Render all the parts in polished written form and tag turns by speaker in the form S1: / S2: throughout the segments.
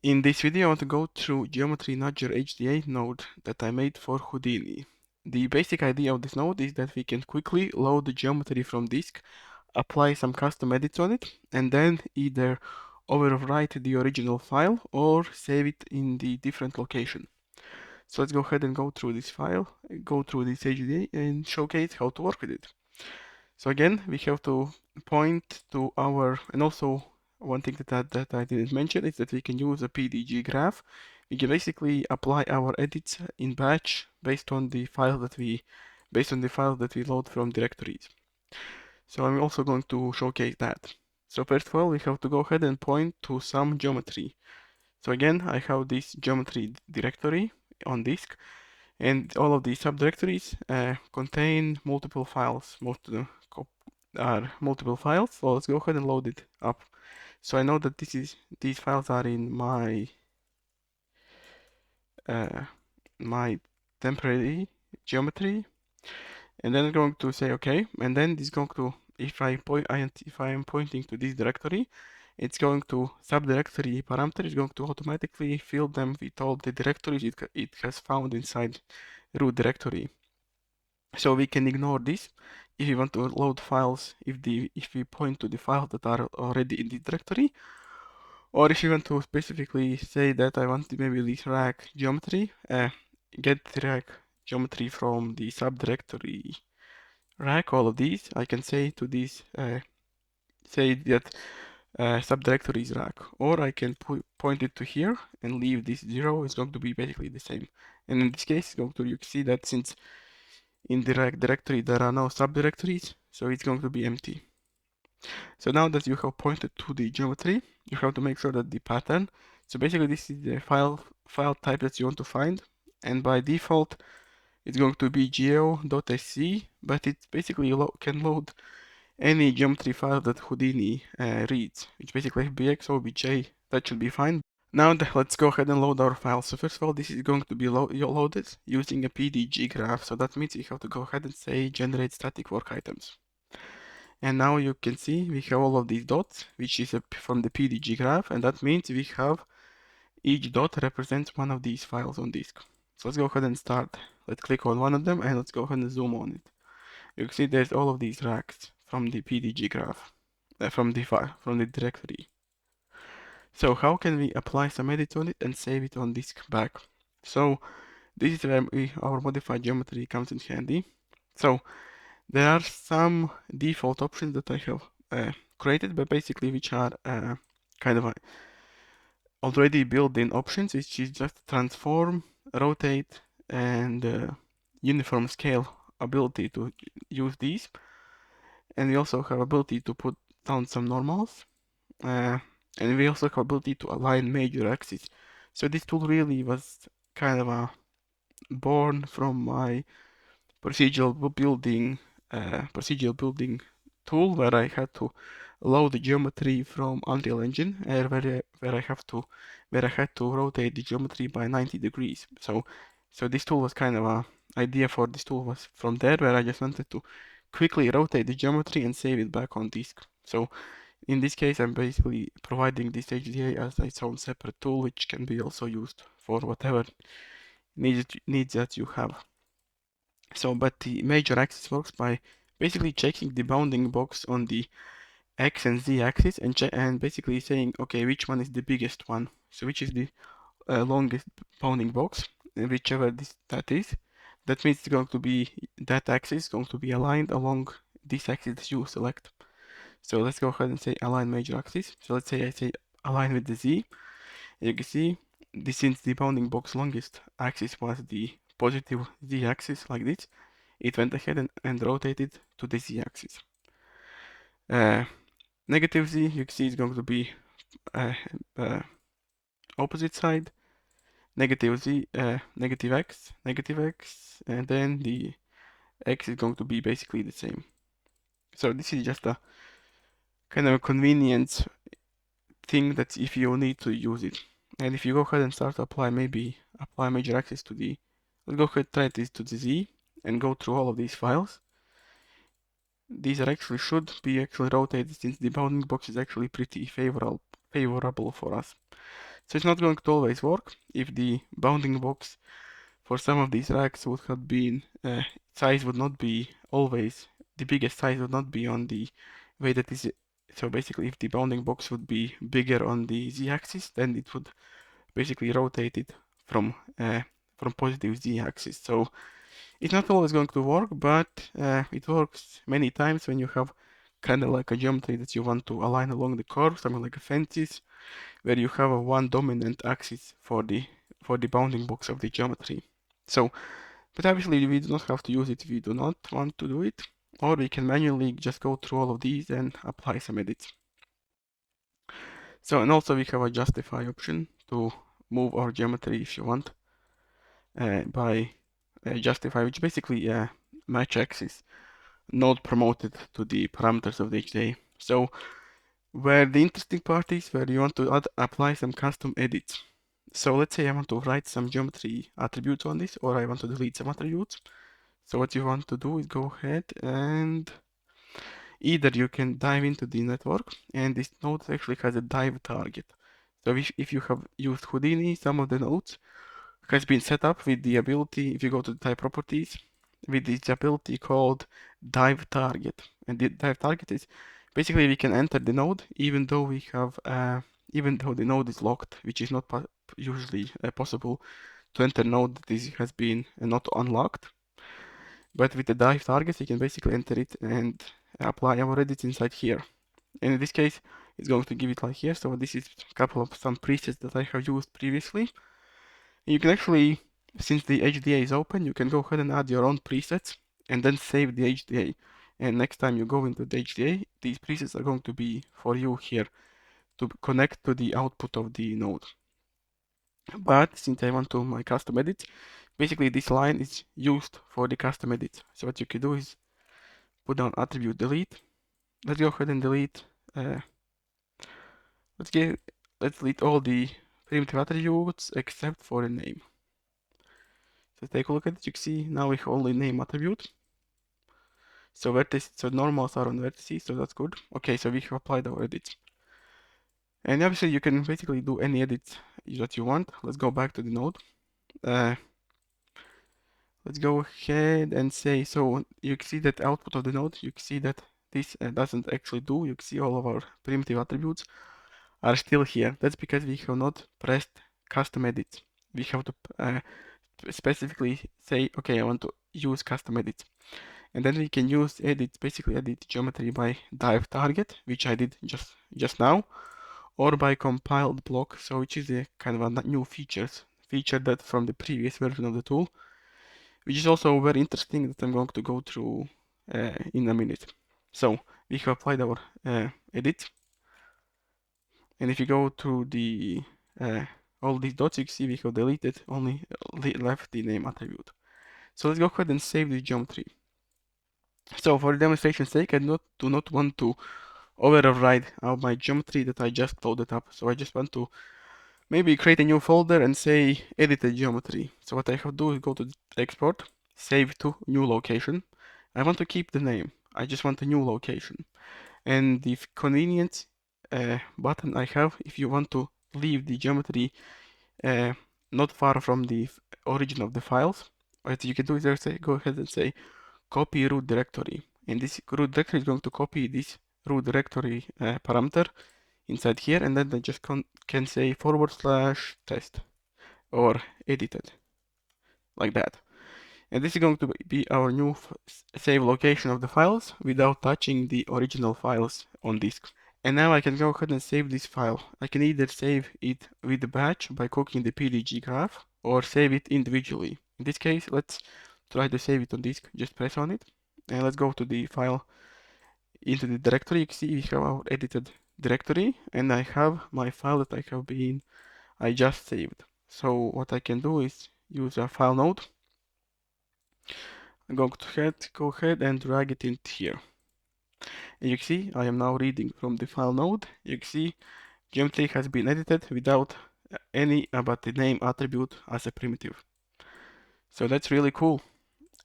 S1: In this video, I want to go through Geometry Nudger HDA node that I made for Houdini. The basic idea of this node is that we can quickly load the geometry from disk, apply some custom edits on it, and then either overwrite the original file or save it in the different location. So let's go ahead and go through this file, go through this HDA and showcase how to work with it. So again, we have to point to our, and also one thing that I didn't mention is that we can use a PDG graph. We can basically apply our edits in batch based on the file that we load from directories. So I'm also going to showcase that. So first of all, we have to go ahead and point to some geometry. So again, I have this geometry directory on disk, and all of these subdirectories contain multiple files. Most of them are multiple files. So let's go ahead and load it up. So I know that these files are in my temporary geometry, and then I'm going to say OK, and then it's going to, if I am pointing to this directory, it's going to subdirectory parameter is going to automatically fill them with all the directories it has found inside root directory. So we can ignore this if we want to load files if we point to the files that are already in the directory, or if you want to specifically say that I want maybe this rack geometry, get the rack geometry from the subdirectory rack, all of these, I can say to this, say that subdirectory is rack, or I can point it to here and leave this 0. It's going to be basically the same. And in this case, you can see that since in the rack directory there are no subdirectories, so it's going to be empty. So now that you have pointed to the geometry, you have to make sure that the pattern, so basically this is the file type that you want to find, and by default it's going to be geo.sc, but it basically can load any geometry file that Houdini reads, which basically bx or obj, that should be fine. Now let's go ahead and load our file. So first of all, this is going to be loaded using a PDG graph. So that means you have to go ahead and say generate static work items. And now you can see we have all of these dots, which is from the PDG graph, and that means we have each dot represents one of these files on disk. So let's go ahead and start. Let's click on one of them and let's go ahead and zoom on it. You can see there's all of these racks from the PDG graph, from the directory. So how can we apply some edits on it and save it on disk back? So this is where our modified geometry comes in handy. So there are some default options that I have created, but basically which are kind of already built-in options, which is just transform, rotate, and uniform scale ability to use these. And we also have ability to put down some normals. And we also have ability to align major axes. So this tool really was kind of born from my procedural building tool, where I had to load the geometry from Unreal Engine, where I had to rotate the geometry by 90 degrees. So this tool was kind of a idea for this tool was from there, where I just wanted to quickly rotate the geometry and save it back on disk. So in this case, I'm basically providing this HDA as its own separate tool, which can be also used for whatever needs that you have. So, but the major axis works by basically checking the bounding box on the X and Z axis and basically saying, okay, which one is the biggest one? So which is the longest bounding box, and whichever that is, that means it's going to be, that axis is going to be aligned along this axis that you select. So let's go ahead and say align major axis. So let's say I say align with the Z. You can see since the bounding box longest axis was the positive Z axis like this, it went ahead and rotated to the Z axis. Negative Z, you can see is going to be opposite side. Negative Z, negative X, and then the X is going to be basically the same. So this is just a kind of a convenience thing that if you need to use it. And if you go ahead and start to apply major axis to the, let's go ahead and try this to the Z and go through all of these files. These are should be rotated, since the bounding box is actually pretty favorable for us. So it's not going to always work. If the bounding box for some of these racks would have been, size would not be always, the biggest size would not be on the way that is, so basically if the bounding box would be bigger on the z-axis, then it would basically rotate it from positive z-axis. So it's not always going to work, but it works many times when you have kind of like a geometry that you want to align along the curve, something like a fences, where you have a one dominant axis for the bounding box of the geometry. So, but obviously we do not have to use it if we do not want to do it, or we can manually just go through all of these and apply some edits. So, and also we have a justify option to move our geometry if you want by justify, which basically match axis node promoted to the parameters of the HDA. So where the interesting part is where you want to apply some custom edits. So let's say I want to write some geometry attributes on this, or I want to delete some attributes. So what you want to do is go ahead and either you can dive into the network, and this node actually has a dive target. So if you have used Houdini, some of the nodes has been set up with the ability, if you go to the type properties, with this ability called dive target. And the dive target is basically we can enter the node even though we have, even though the node is locked, which is not usually possible to enter node that has been not unlocked. But with the dive target, you can basically enter it and apply our edits inside here. And in this case, it's going to give it like here. So this is a couple of some presets that I have used previously. You can actually, since the HDA is open, you can go ahead and add your own presets and then save the HDA. And next time you go into the HDA, these presets are going to be for you here to connect to the output of the node. But since I want to my custom edits, basically this line is used for the custom edits. So what you can do is put down attribute delete. Let's go ahead and delete. Let's delete all the primitive attributes except for the name. So take a look at it. You can see now we have only name attribute. So vertices, so normals are on vertices, so that's good. Okay, so we have applied our edits. And obviously you can basically do any edits that you want. Let's go back to the node. Let's go ahead and say, so you can see that output of the node, you can see that this doesn't actually do. You can see all of our primitive attributes are still here. That's because we have not pressed custom edits. We have to specifically say, okay, I want to use custom edits. And then we can use edit, basically edit geometry by dive target, which I did just now, or by compiled block, so which is a kind of a new feature that from the previous version of the tool, which is also very interesting that I'm going to go through in a minute. So we have applied our edit, and if you go to the all these dots, you can see we have deleted only left the name attribute. So let's go ahead and save the geometry. So for demonstration's sake, I do not want to override my geometry that I just loaded up. So I just want to maybe create a new folder and say edited geometry. So what I have to do is go to export, save to new location. I want to keep the name. I just want a new location. And the convenience button I have, if you want to leave the geometry not far from the origin of the files, what you can do is go ahead and say copy root directory. And this root directory is going to copy this root directory parameter inside here, and then I just can say /test or edited like that. And this is going to be our new save location of the files without touching the original files on disk. And now I can go ahead and save this file. I can either save it with the batch by cooking the PDG graph or save it individually. In this case, let's try to save it on disk. Just press on it and let's go to the file into the directory. You can see we have our edited directory and I have my file that I just saved. So what I can do is use a file node. I'm going to go ahead and drag it in here. And you can see I am now reading from the file node. You can see geometry has been edited without any about the name attribute as a primitive. So that's really cool.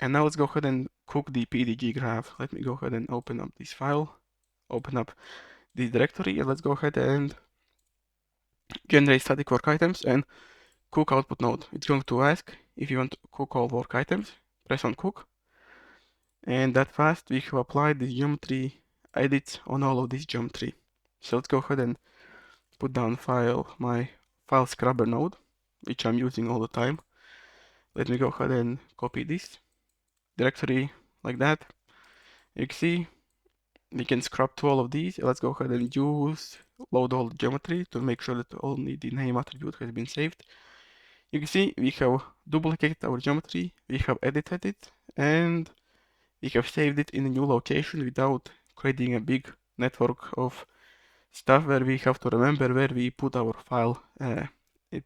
S1: And now let's go ahead and cook the PDG graph. Let me go ahead and open up this file, open up this directory, and let's go ahead and generate static work items, and cook output node. It's going to ask if you want to cook all work items. Press on cook. And that fast, we have applied the geometry edits on all of this geometry. So let's go ahead and put down my file scrubber node, which I'm using all the time. Let me go ahead and copy this directory like that. You can see we can scrub to all of these. Let's go ahead and load all the geometry to make sure that only the name attribute has been saved. You can see we have duplicated our geometry, we have edited it, and we have saved it in a new location without creating a big network of stuff where we have to remember where we put our file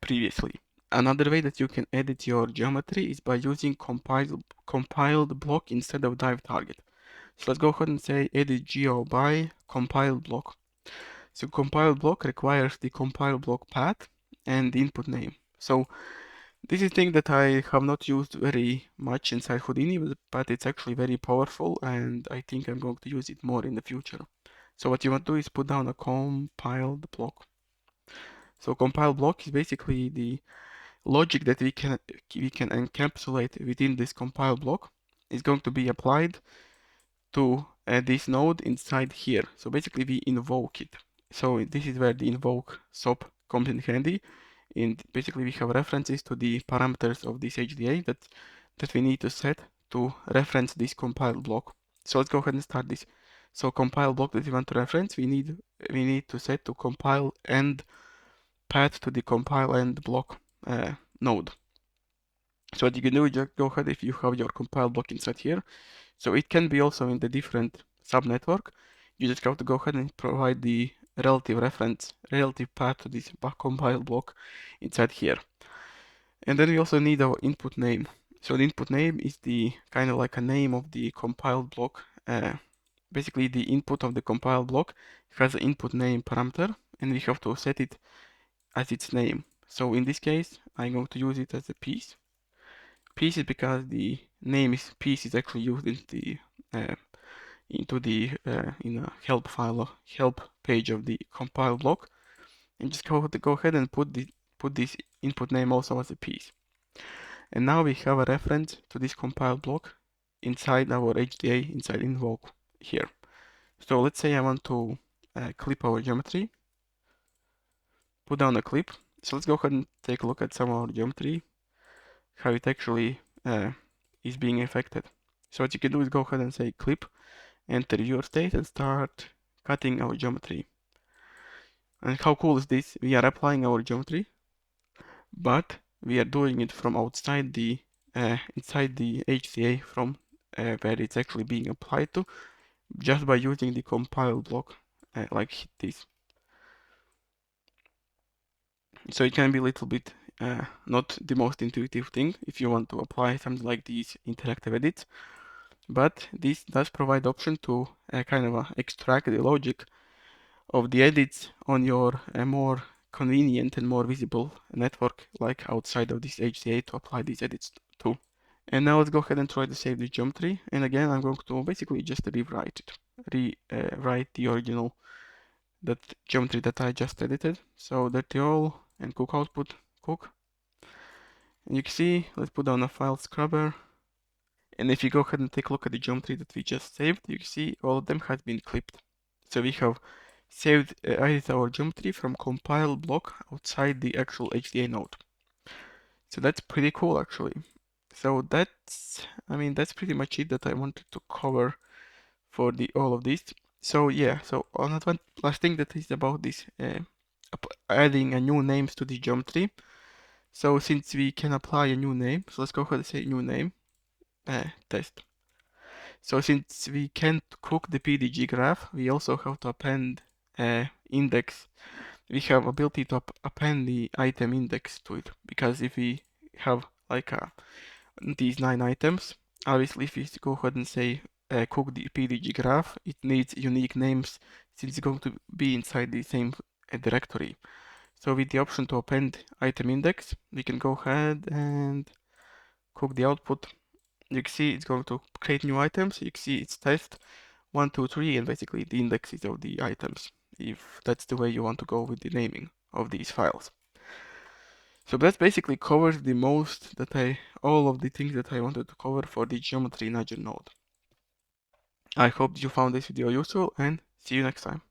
S1: previously. Another way that you can edit your geometry is by using compiled block instead of div target. So let's go ahead and say edit geo by compiled block. So compiled block requires the compiled block path and the input name. So this is a thing that I have not used very much inside Houdini, but it's actually very powerful, and I think I'm going to use it more in the future. So what you want to do is put down a compiled block. So compiled block is basically the logic that we can encapsulate within this compiled block is going to be applied to this node inside here. So basically we invoke it. So this is where the invoke SOP comes in handy. And basically we have references to the parameters of this HDA that we need to set to reference this compile block. So let's go ahead and start this. So compile block that we want to reference, we need to set to compile end path to the compile end block node. So what you can do is just go ahead if you have your compile block inside here. So it can be also in the different subnetwork. You just have to go ahead and provide the relative path to this compile block inside here. And then we also need our input name. So the input name is the kind of like a name of the compiled block. Basically the input of the compiled block has an input name parameter, and we have to set it as its name. So in this case, I'm going to use it as a piece. Piece is because the name is piece is actually used in a help file, help page of the compile block, and just go ahead and put this input name also as a piece. And now we have a reference to this compile block inside our HDA inside invoke here. So let's say I want to clip our geometry, put down a clip. So let's go ahead and take a look at some of our geometry, how it actually is being affected. So what you can do is go ahead and say clip, enter your state, and start cutting our geometry. And how cool is this? We are applying our geometry, but we are doing it from outside the inside the HDA from where it's actually being applied to, just by using the compile block like this. So it can be a little bit not the most intuitive thing if you want to apply something like these interactive edits, but this does provide option to kind of extract the logic of the edits on your more convenient and more visible network, like outside of this HDA, to apply these edits to. And now let's go ahead and try to save the geometry. And again, I'm going to basically just rewrite it, rewrite the original geometry that I just edited. So dirty all and cook output, cook. And you can see, let's put down a file scrubber. And if you go ahead and take a look at the geometry that we just saved, you can see all of them has been clipped. So we have saved edited our geometry from compile block outside the actual HDA node. So that's pretty cool actually. So that's pretty much it that I wanted to cover for all of this. So yeah, so one last thing that is about this adding a new names to the geometry. So since we can apply a new name, so let's go ahead and say new name test. So since we can't cook the PDG graph, we also have to append index. We have ability to append the item index to it, because if we have like these 9 items, obviously if we go ahead and say cook the PDG graph, it needs unique names since it's going to be inside the same directory. So with the option to append item index, we can go ahead and cook the output. You can see it's going to create new items. You can see it's test 1, 2, 3, and basically the indexes of the items, if that's the way you want to go with the naming. of these files. So that basically covers the most all of the things that I wanted to cover for the geometry in Azure node. I hope you found this video useful, and see you next time.